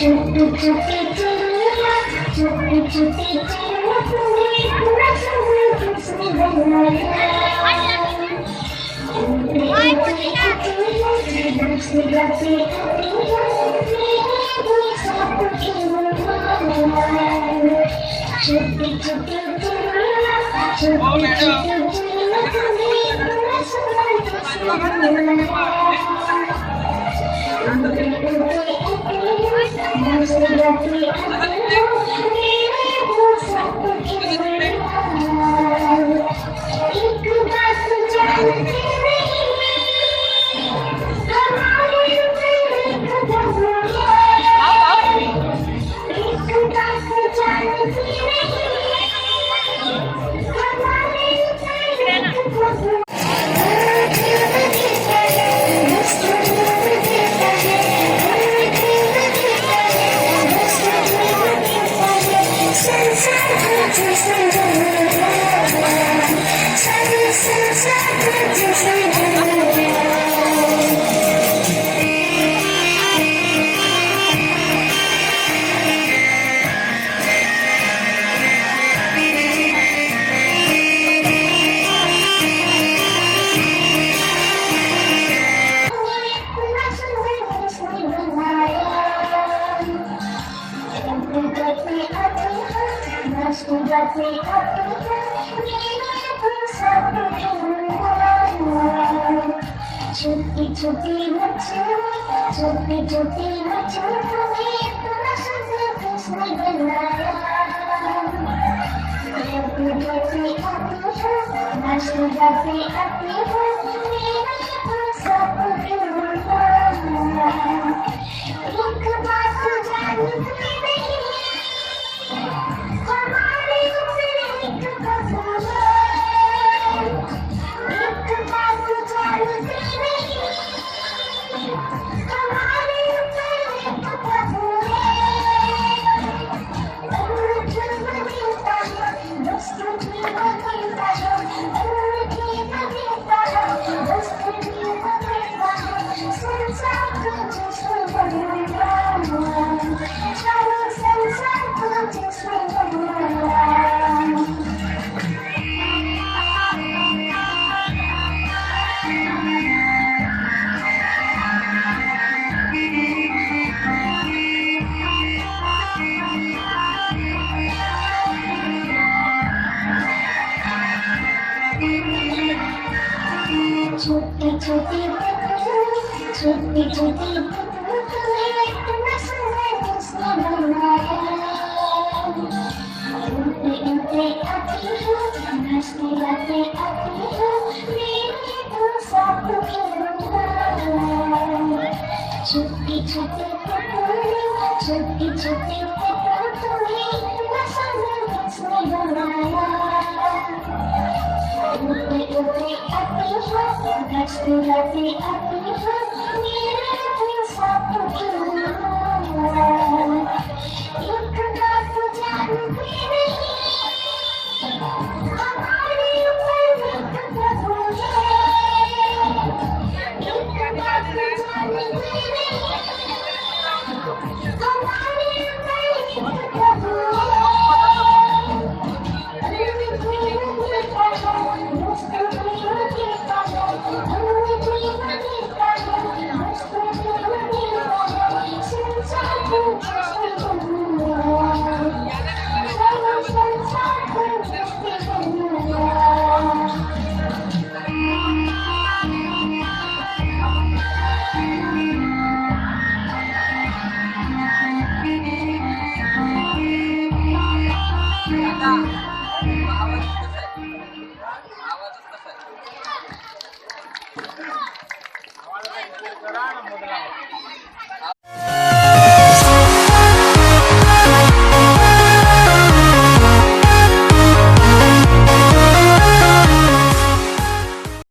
छोटी छोटी चिड़िया, छोटी छोटी चिड़िया, तुम्हें इतना सुंदर किसने बनाया? उड़ते उड़ते आती है, नाचते गाते आती है, मेरे साथ क्यों बनाया? छोटी छोटी चिड़िया, छोटी छोटी चिड़िया, तुम्हें इतना सुंदर किसने बनाया? छोटी छोटी मछली, छोटी छोटी मछली, तुम्हें इतना सुंदर किसने बनाया? गाते आती है, नाचते गाते आती है, मेरे साथ क्यों बनाया? एक बात जानती नहीं, हमारे ऊपर एक कदम है। एक बात जानती नहीं, हमारे ऊपर एक कदम है। उनकी बदलता है, दोस्ती बदलता है, उनकी बदलता है, दोस्ती बदलता है, संसार को जिसने बनाया, चलो संसार को जिसने बनाया। छोटी छोटी छोटी छोटी तुम्हें इतना सुंदर किसने बनाया? उड़ते उड़ते आती है, नाचते गाते आती है, मेरे तुम साथ क्यों बनाया? छोटी छोटी छोटी छोटी तुम्हें इतना सुंदर किसने बनाया? उड़ते उड़ते आती है, नाचते गाते आती है, मेरे तुम साथ क्यों बनाया? एक बात जानती नहीं, हमारे ऊपर एक कदम है। एक बात जानती नहीं, हमारे ऊपर एक कदम है। आवाज करा ना